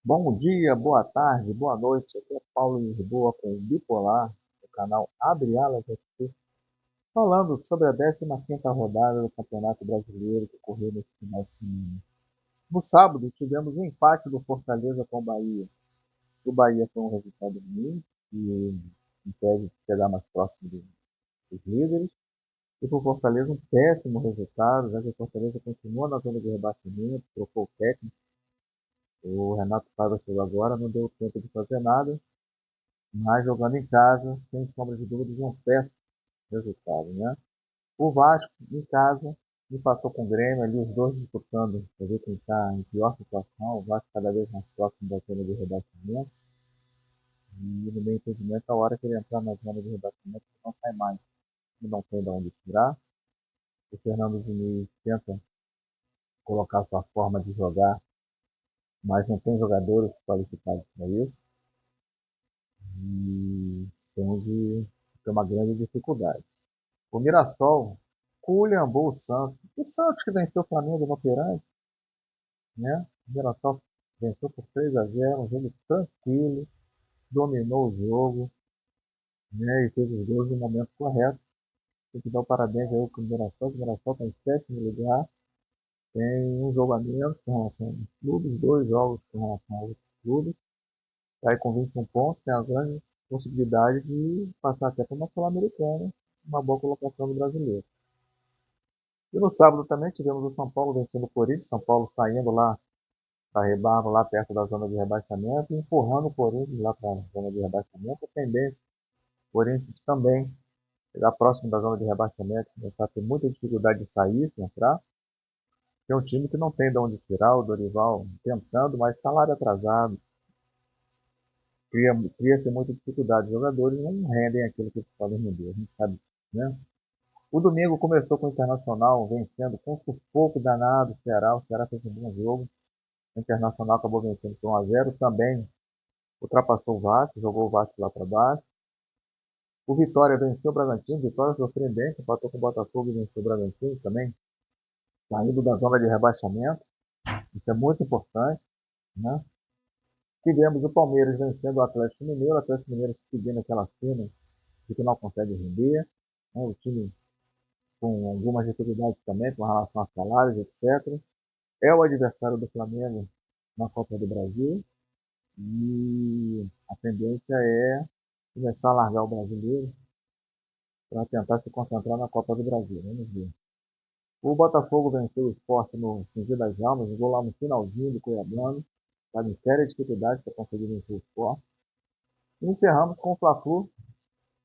Bom dia, boa tarde, boa noite. Aqui é Paulo Lisboa com o Bipolar, do canal Abre Alas FC, falando sobre a 15ª rodada do Campeonato Brasileiro que ocorreu nesse final de semana. No sábado, tivemos um empate do Fortaleza com o Bahia. O Bahia foi um resultado ruim, que impede de chegar mais próximo dos líderes. E para o Fortaleza, um péssimo resultado, já que o Fortaleza continua na zona de rebaixamento, trocou o técnico. O Renato Paiva chegou agora, não deu tempo de fazer nada. Mas jogando em casa, sem sombra de dúvidas, um péssimo resultado, né? O Vasco, em casa, empatou com o Grêmio, ali os dois disputando para ver quem está em pior situação. O Vasco cada vez mais próximo da zona de rebaixamento. E no meu entendimento, a hora que ele entrar na zona de rebaixamento, ele não sai mais. Ele não tem de onde tirar. O Fernando Diniz tenta colocar sua forma de jogar, mas não tem jogadores qualificados para isso. E tende a ter uma grande dificuldade. O Mirassol culhambou o Santos. O Santos que venceu o Flamengo no Operante, né? O Mirassol venceu por 3-0, um jogo tranquilo, dominou o jogo, né? E fez os gols no momento correto. Tem que dar o parabéns aí pro Mirassol. O Mirassol está em sétimo lugar, tem um jogo a menos com relação aos clubes, dois jogos com relação aos outros clubes. Está aí com 21 pontos, tem a grande possibilidade de passar até para uma Sul-Americana, uma boa colocação do brasileiro. E no sábado também tivemos o São Paulo vencendo o Corinthians, São Paulo saindo lá da rebarba, lá perto da zona de rebaixamento, e empurrando o Corinthians lá para a zona de rebaixamento. A tendência, o Corinthians também chegar próximo da zona de rebaixamento, começar a ter muita dificuldade de sair, de entrar. É um time que não tem de onde tirar, o Dorival tentando, mas salário atrasado, cria-se muita dificuldade. Os jogadores não rendem aquilo que eles podem render, a gente sabe, né? O domingo começou com o Internacional vencendo com sufoco danado o Ceará fez um bom jogo. O Internacional acabou vencendo por 1-0, também ultrapassou o Vasco, jogou o Vasco lá para baixo. O Vitória venceu o Bragantino, vitória surpreendente, empatou com o Botafogo e venceu o Bragantino também, saindo da zona de rebaixamento, isso é muito importante, né? Tivemos o Palmeiras vencendo o Atlético Mineiro seguindo aquela cena de que não consegue render, né? O time com algumas dificuldades também com relação a salários, etc. É o adversário do Flamengo na Copa do Brasil e a tendência é começar a largar o brasileiro para tentar se concentrar na Copa do Brasil. Vamos ver. O Botafogo venceu o Sport no Fingir das Almas, jogou lá no finalzinho do Cuiabano, estava em séria dificuldade para conseguir vencer o Sport. E encerramos com o Fla-Flu.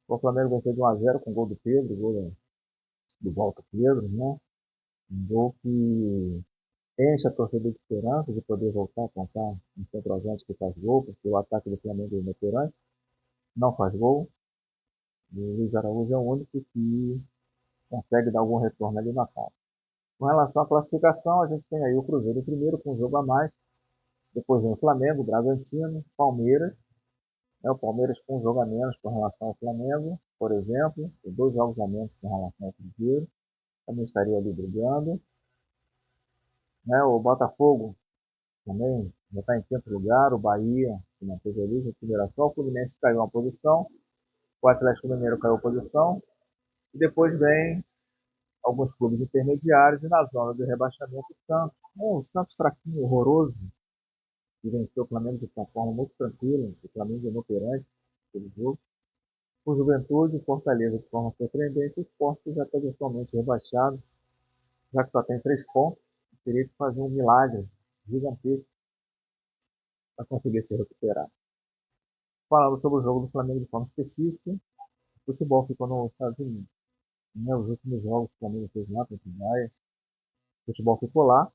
O Flamengo venceu de 1-0 com o gol do Pedro, gol do Walter Pedro, né? Um gol que enche a torcida de esperança de poder voltar a contar um centroavante que faz gol, porque o ataque do Flamengo é inoperante, não faz gol. E o Luiz Araújo é o único que consegue dar algum retorno ali na Copa. Com relação à classificação, a gente tem aí o Cruzeiro em primeiro com um jogo a mais, depois vem o Flamengo, o Bragantino, Palmeiras, o Palmeiras com um jogo a menos com relação ao Flamengo, por exemplo, tem dois jogos a menos com relação ao Cruzeiro, também estaria ali brigando. O Botafogo também já está em quinto lugar, o Bahia, que manteve ali, já Federação, o Fluminense caiu uma posição, o Atlético Mineiro caiu posição, e depois vem alguns clubes intermediários e na zona de rebaixamento o Santos. O Santos fraquinho, horroroso, que venceu o Flamengo de uma forma muito tranquila, o Flamengo inoperante aquele jogo. O Juventude e Fortaleza de forma surpreendente, o Sport já está virtualmente rebaixado, já que só tem 3 pontos, teria que fazer um milagre gigantesco para conseguir se recuperar. Falando sobre o jogo do Flamengo de forma específica, o futebol ficou nos Estados Unidos. Os últimos jogos que o Flamengo fez lá contra o Bahia, o futebol ficou lá.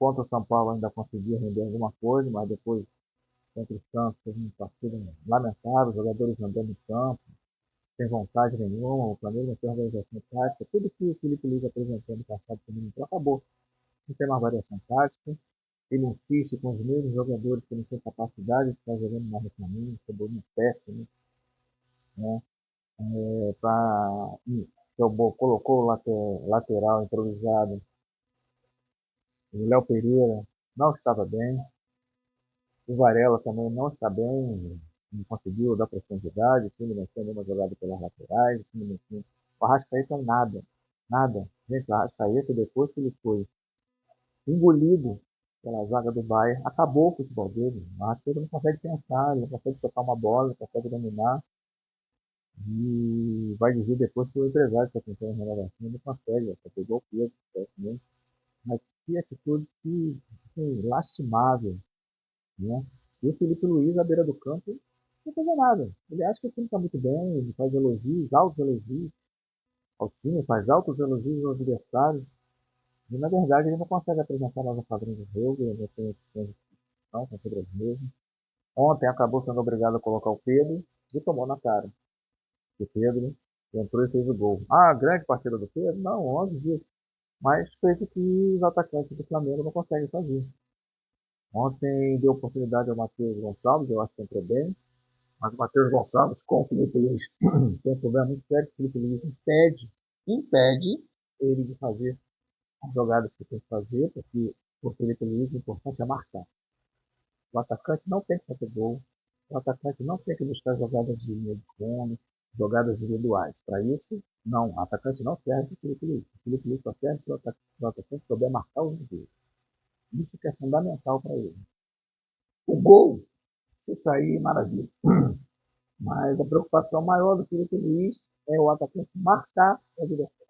Contra o São Paulo ainda conseguia render alguma coisa, mas depois contra o Santos fez uma partida lamentável, jogadores andando no campo, sem vontade nenhuma, o Flamengo não tem organização tática, tudo que o Felipe Luiz apresentou no passado também acabou. Não tem mais variação tática, ele insiste com os mesmos jogadores que não têm capacidade de estar jogando mais no Flamengo, Cebolinha péssimo, né? Colocou o lateral improvisado, o Léo Pereira não estava bem, O Varela também não está bem, não conseguiu dar profundidade, o time não tinha nenhuma jogada pelas laterais, o time não tinha. O Arrascaeta é nada, nada. Gente, o Arrascaeta, depois que ele foi engolido pela zaga do Bayern, acabou o futebol dele. O Arrascaeta não consegue pensar, ele não consegue tocar uma bola, não consegue dominar. E vai dizer depois que o empresário está tentando renovação, ele não consegue, só pegou o Pedro, certamente. Mas que atitude que lastimável, né? E o Felipe Luiz, à beira do campo, não faz nada. Ele acha que o time está muito bem, ele faz elogios, altos elogios ao time, faz altos elogios aos adversários. E, na verdade, ele não consegue apresentar novos padrões de jogo, ele não tem opções de são sempre as mesmas. Ontem acabou sendo obrigado a colocar o Pedro e tomou na cara. O Pedro entrou e fez o gol. Ah, grande partida do Pedro? Não, 11 dias. Mas fez o que os atacantes do Flamengo não conseguem fazer. Ontem deu oportunidade ao Matheus Gonçalves, eu acho que entrou bem. Mas o Matheus Gonçalves com o Felipe Luiz tem um problema muito sério. O Felipe Luiz impede ele de fazer as jogadas que tem que fazer, porque o Felipe Luiz o importante é marcar. O atacante não tem que fazer gol. O atacante não tem que buscar jogadas de linha de fundo, jogadas individuais. Para isso, não. O atacante não serve para o Felipe Luiz. O Felipe Luiz só serve se o atacante souber marcar os gols. Isso que é fundamental para ele. O gol, se sair, maravilha. Mas a preocupação maior do Felipe Luiz é o atacante marcar o adversário.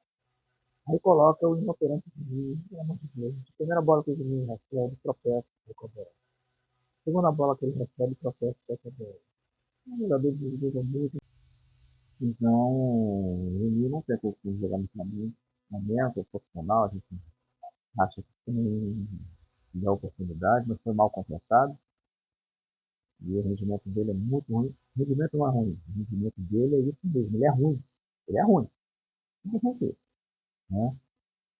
Aí coloca o inoperante Juninho, pelo amor de Deus. A primeira bola que o Juninho recebe, tropeça, recupera. A segunda bola que ele recebe, tropeça, recupera. O jogador de jogo muito. Então, o Juninho não tem condições de jogar no Flamengo. Momento, é profissional, a gente acha que tem dá oportunidade, mas foi mal contratado. E o rendimento dele é muito ruim. O rendimento não é ruim. O rendimento dele é isso mesmo. Ele é ruim. Ele é ruim. Não tem, né?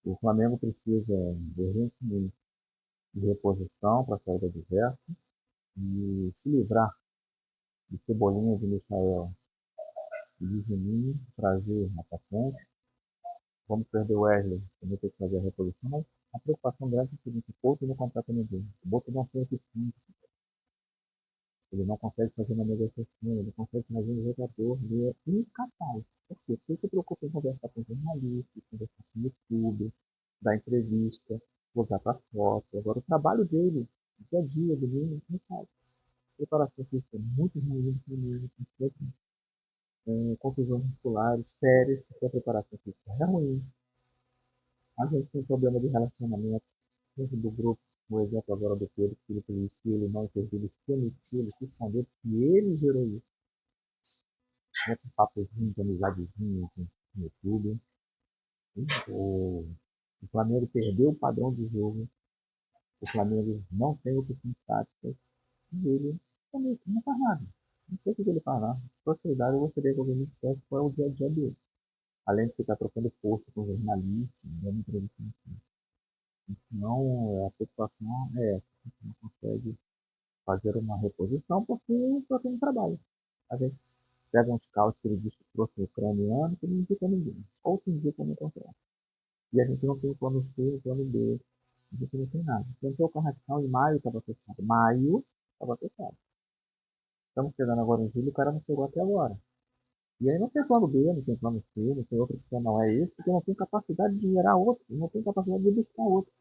O Flamengo precisa urgentemente de reposição para a saída de Gerson e se livrar de Cebolinha, de Michael e de Juninho, trazer atacante. Vamos perder o Wesley, também tem que fazer a reposição, mas a preocupação grande é o seguinte: o Couto não contrata ninguém. O Couto não tem eficiência. Ele não consegue fazer uma negociação, ele não consegue fazer um jogador, ele é incapaz. Por quê? Porque ele se preocupa em conversar com jornalistas, conversar com o YouTube, dar entrevista, posar para foto. Agora, o trabalho dele, dia a dia, ele não faz. Preparação física é muito ruim no primeiro, confusões musculares sérias, porque a preparação física é ruim. A gente tem problema de relacionamento dentro do grupo. O exemplo agora do Pedro, que ele fez que ele não interviu, ele se omitiu, ele se escondeu, porque ele gerou isso. Né, com papozinho, com amizadezinho no YouTube. O, o Flamengo perdeu o padrão de jogo. O Flamengo não tem opções táticas. E ele também não faz nada. Não sei o que ele faz lá. Sociedade, eu gostaria que alguém me dissesse qual é o dia a dia dele. Além de ficar trocando força com jornalistas, dando entrevista. Então, a preocupação é essa. A gente não consegue fazer uma reposição porque só tem trabalho. A gente pega uns caos que ele diz que trouxe ucraniano que não indica ninguém. Ou se indica no contrato. E a gente não tem o plano C, o plano B. A gente não tem nada. Tentou o Carrascal em maio, estava fechado. Maio, estava fechado. Estamos chegando agora em julho, o cara não chegou até agora. E aí não tem plano B, não tem plano C, não tem outra opção, não é esse, porque não tem capacidade de gerar outro, não tem capacidade de buscar outro,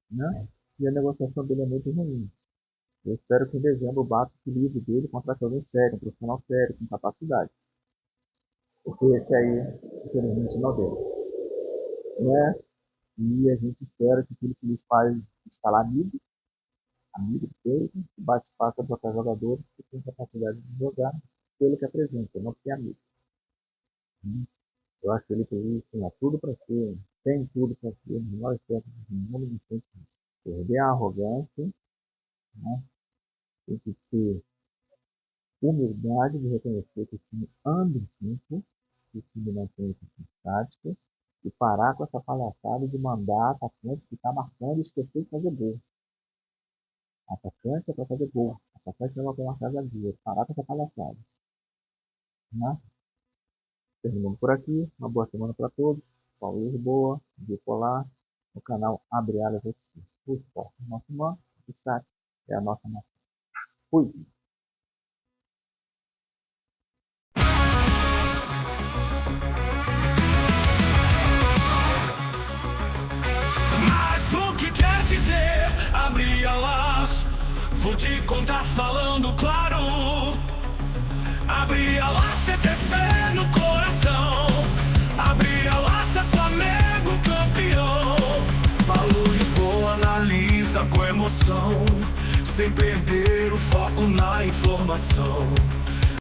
né? E a negociação dele é muito ruim. Eu espero que em dezembro bata o equilíbrio dele contra alguém sério, um profissional sério, com capacidade. Porque esse aí, infelizmente, não deu, né? E a gente espera que aquilo que eles fazem escalar amigo dele, que bate papo para botar jogadores que têm capacidade de jogar pelo que apresenta, não porque é amigo. Eu acho que ele tem tudo para ser, tem tudo para ser o menor exemplo do mundo, não tem que perder a arrogância, né? Tem que ter humildade de reconhecer que o time anda em campo, que o time não tem eficiência tática, e parar com essa palhaçada de mandar atacante que está marcando e esquecer de fazer gol. Atacante é para fazer gol. Atacante não é para marcar zagueiro. Parar com essa palhaçada. Né? Terminando por aqui. Uma boa semana para todos. Paulo Lisboa, Bipolar, o canal Abre Alas aqui. O esporte é nosso irmão, o chat é a nossa nação. Fui. Mas o que quer dizer abrir alas? Vou te contar falando claro. Abrir alas é ter fé no coração. Abrir alas é Flamengo campeão. Paulo Lisboa analisa com emoção, sem perder o foco na informação.